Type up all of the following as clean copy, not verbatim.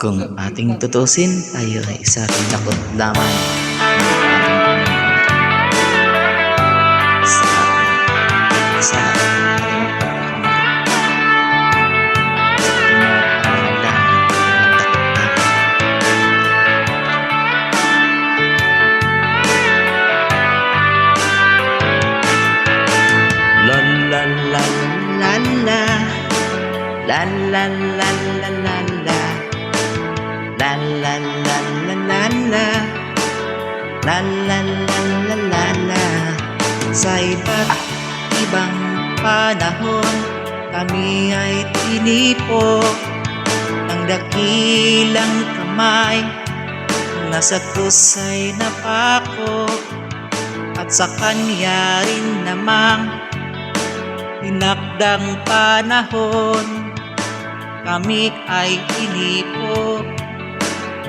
Kung ating tutusin, tayo ay isa ring lakot lamang sa ating sa ating pagkakamali. Sa ating mga pangangailangan, la la la la la la la la la la la la la la la la la la. Sa iba't ibang panahon, kami ay tinipo ng dakilang kamay, nasa krus ay napako, at sa kanya rin namang tinakdang panahon, kami ay inipo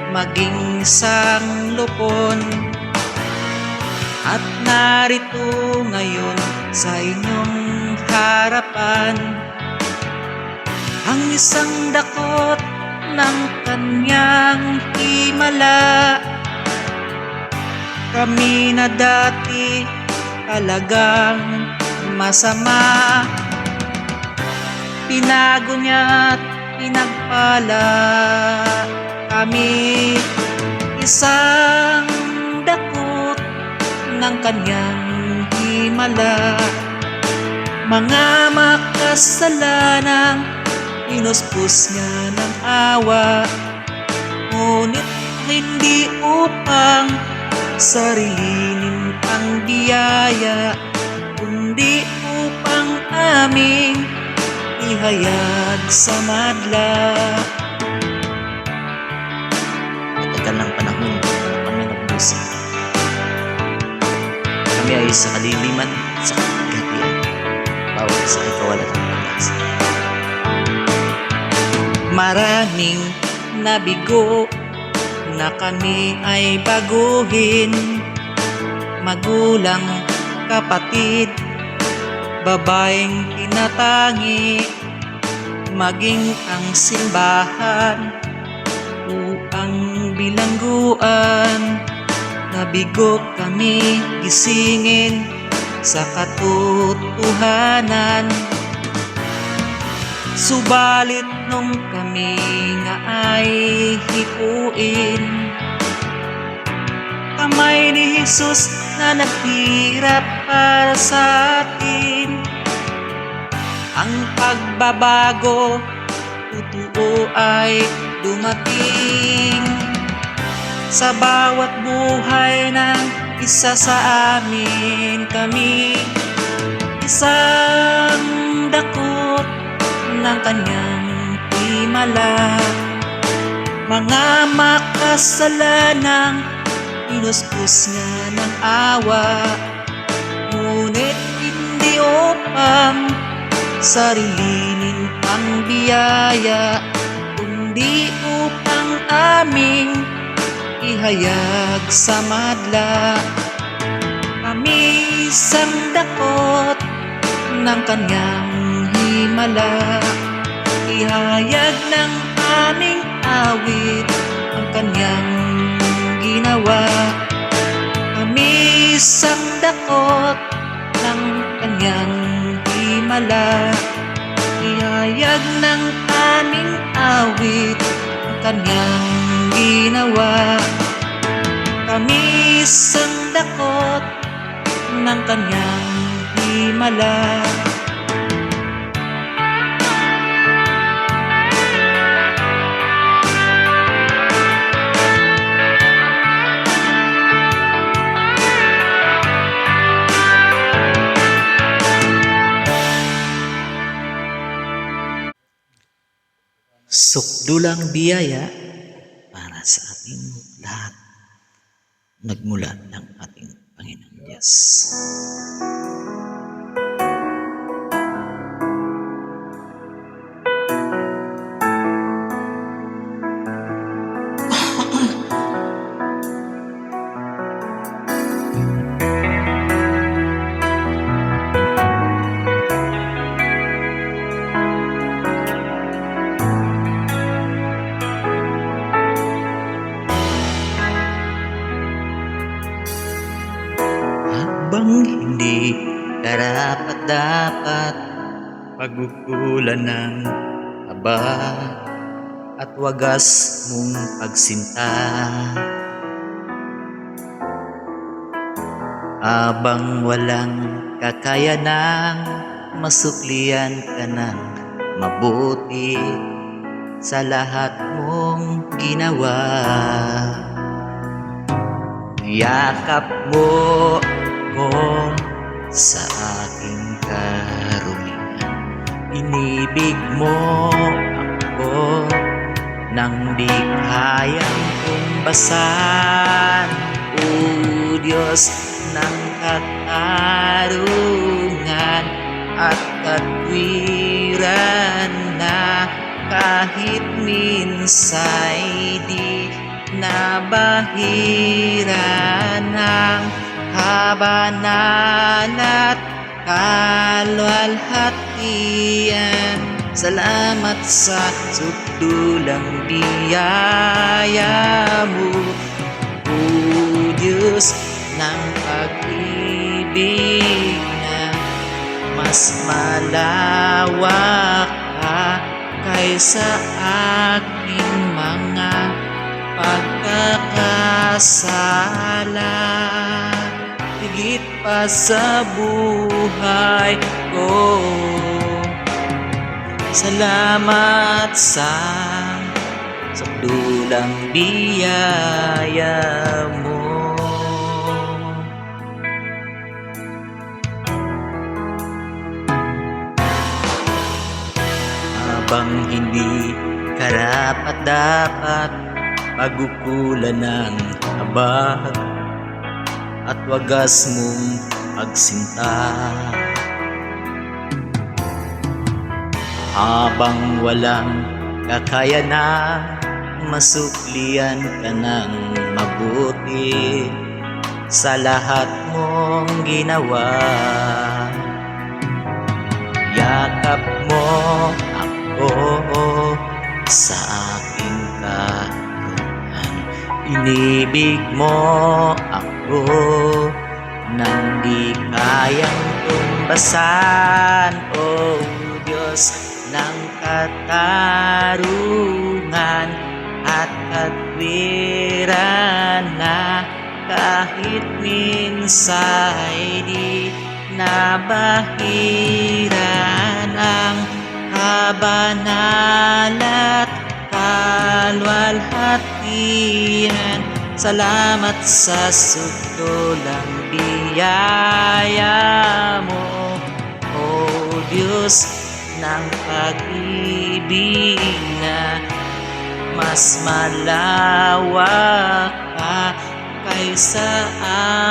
maging isang lupon. At narito ngayon sa inyong harapan ang isang dakot ng kanyang himala. Kami na dati talagang masama, pinago niya't pinagpala kami. Isang dakot ng kanyang himala, mga makasalanang pinuspos niya ng awa, ngunit hindi upang sarilinin ang biyaya, kundi upang aming ihayag sa madla. Matagal ng panahon na kami nagbusi. Kami ay sa kaliliman, sa kapagkatian, bawat sa ikawalan ng pag-asa. Maraming nabigo na kami ay baguhin, magulang, kapatid, babaeng tinatangi, maging ang simbahan o ang bilangguan. Nabigo kami gisingin sa katotohanan, subalit nung kami nga ay hipuin, kamay ni Jesus na naghirap para sa atin. Ang pagbabago totoo ay dumating sa bawat buhay ng isa sa amin. Kami isang dakot ng kanyang himala, mga makasalanang pinuspos niya ng awa, ngunit hindi upang sarilinin ang biyaya, kundi upang aming ihayag sa madla. Kami isang dakot ng kanyang himala, ihayag ng aming awit ang kanyang ginawa. Kami isang dakot ng kanyang himala, ihayag ng aming awit ang kanyang ginawa. Kami isang dakot ng kanyang himala. Sukdulang biyaya para sa ating lahat, nagmula ng ating Panginoon Diyos. Pagkukulan ng aba at wagas mong pagsinta. Abang walang kakayanang masuklian ka ng mabuti sa lahat mong ginawa. Yakap mo ko sa aking karumihan, inibig mo ako nang di kayang tumbasan. O Diyos ng katarungan at katwiran, na kahit minsa'y di nabahira ng kabanan at kaluwalhatian. Salamat sa sukdulang biyaya mo, O Diyos ng pag-ibig na mas malawak pa kaysa aking mga pagkakasala. Higit pa sa buhay ko, salamat sa sukdulang biyaya mo. Habang hindi karapat-dapat, pagkukulan ng habag at wagas mong pagsinta. Habang walang kakayanang masuklian ka ng mabuti sa lahat mong ginawa. Yakap mo ako sa aking karumihan, inibig mo ako nang di kayang tumbasan. O Diyos ng katarungan at katwiran, na kahit minsa'y di nabahira ng kabanal at kaluwalhatian. Salamat sa sukdulang biyaya mo, O Diyos ng pag-ibig na mas malawak pa kaysa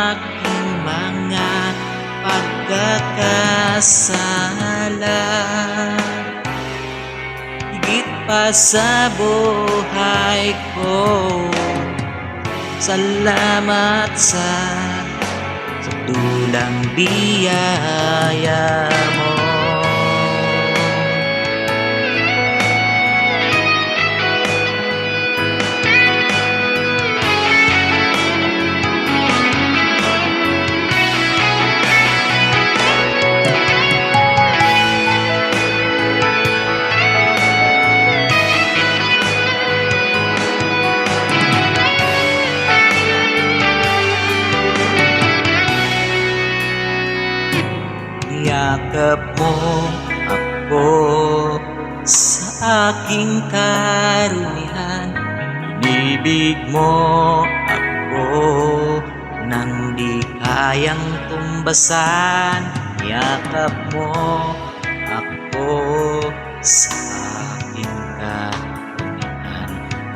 aking mga pagkakasala. Higit pa sa buhay ko, salamat sa sukdulang biyaya mo. Yakap mo ako sa aking karumihan, inibig mo ako nang di kayang tumbasan. Yakap mo ako sa aking karumihan,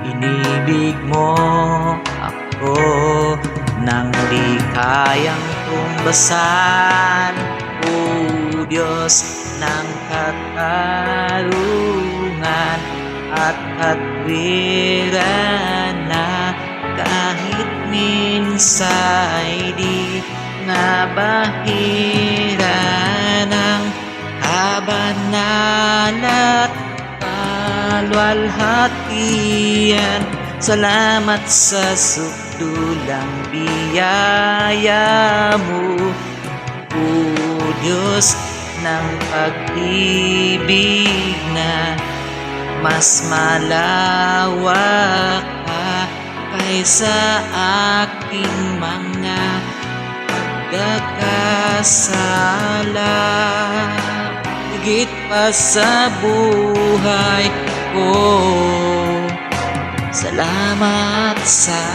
inibig mo ako nang di kayang tumbasan. O Diyos ng katarungan at katwiran, na kahit minsa'y di nabahira ng kabanan at kaluwalhatian. Salamat sa sukdulang biyaya mo, O Diyos ng pag-ibig na mas malawak pa kaysa aking mga pagkakasala. Higit pa sa buhay ko, salamat sa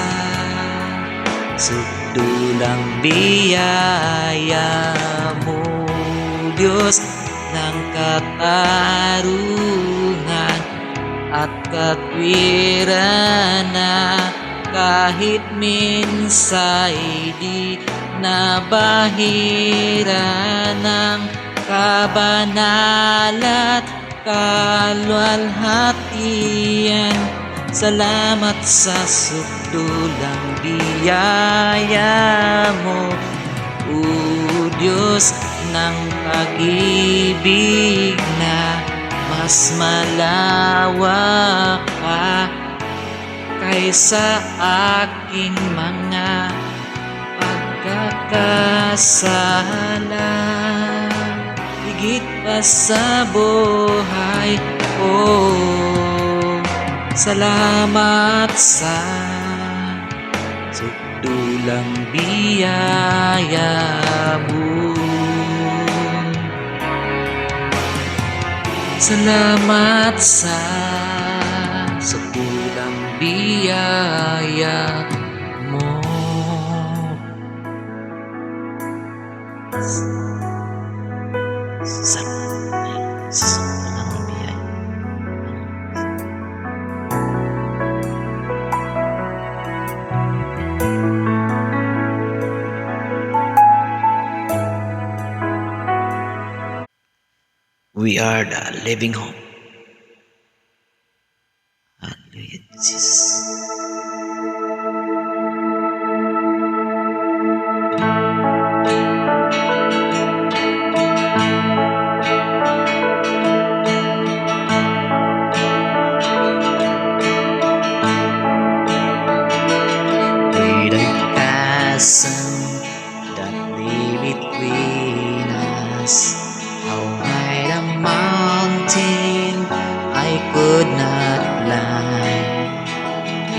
subdulang biyaya mo, Diyos ng katarungan at katwiran na kahit minsa'y di nabahira ng kabanal at kaluwalhatian. Salamat sa subdulang biyaya mo, O Diyos ng pag-ibig na mas malawak pa kaysa aking mga pagkakasala. Higit pa sa buhay ko, salamat sa subdulang biyaya mo. Salamat sa subdulang biyaya mo. Subdulang biyaya. We are the living hope. Hallelujah, Jesus. With a chasm that lay between us, how high the mountain I could not climb.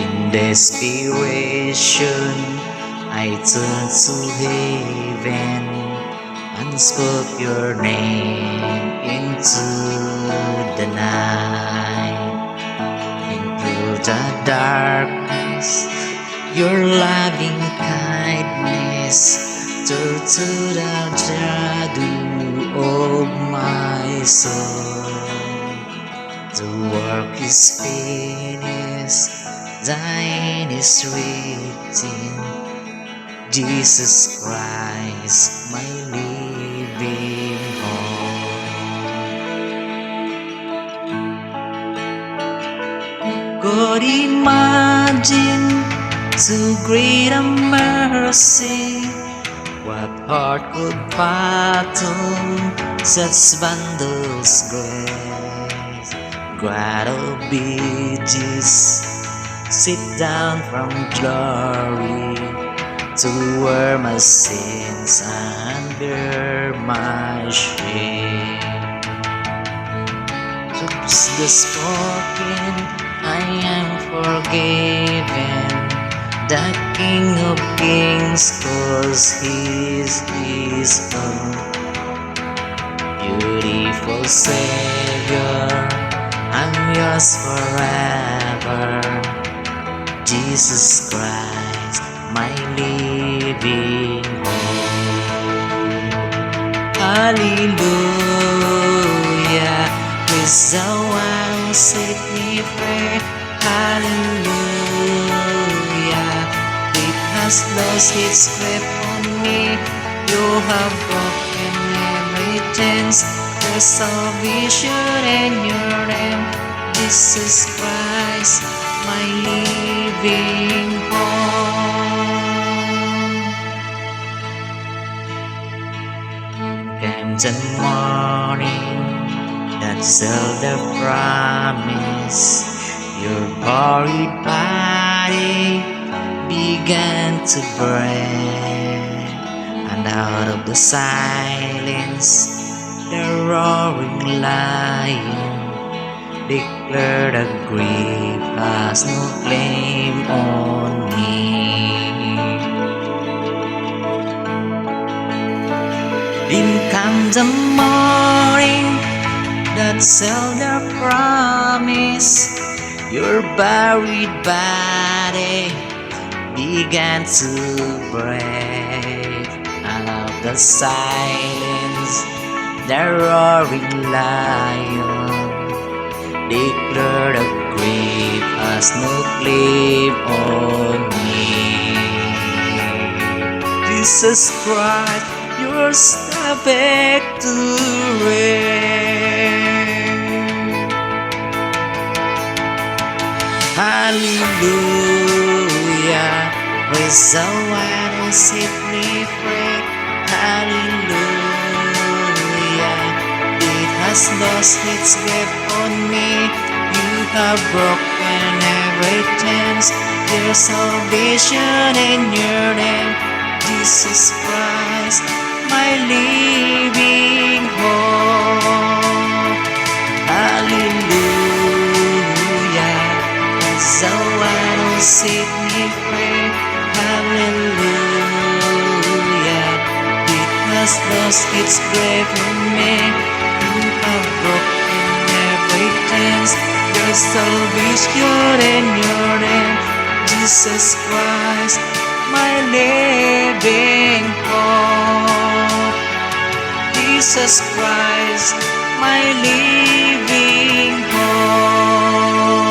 In desperation, I turned to heaven and spoke your name into the night. Into the darkness, your loving kindness turned to the shadow of my soul. The work is finished, thine is written. Jesus Christ, my living hope. God, imagine so great a mercy. What heart could fathom such bundles grace? God of ages, sit down from glory to wear my sins and bear my shame. Through the spoken, I am forgiven. The King of Kings, 'cause He is His own. Beautiful Savior, I'm yours forever. Jesus Christ, my living hope. Hallelujah, He's the one who set me free. Hallelujah, it has lost its grip on me. You have broken every chains. There's salvation in your name. Jesus Christ, my living hope. Came the morning that sealed the promise. Your buried body began to break, and out of the silence the roaring lion declared that grief has no claim on me. In comes the morning that sealed the promise. Your buried body began to break. Out of the silence, the roaring lion declared that grief has no claim on me. Jesus Christ, you're back to reign. Hallelujah, praise the one who set me free. Hallelujah, it has lost its grip on me. You have broken every chains. There's salvation in your name, Jesus Christ, my living hope. Hallelujah, it's the one who set me free. Hallelujah, it has lost its grip on me. You have broken every chains. There's salvation in your name, Jesus Christ, my living hope. Jesus Christ, my living hope.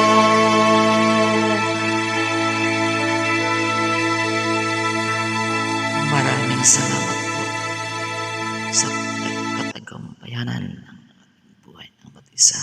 Maraming salamat po sa katagampayanan ng ating buhay ng bawat isa.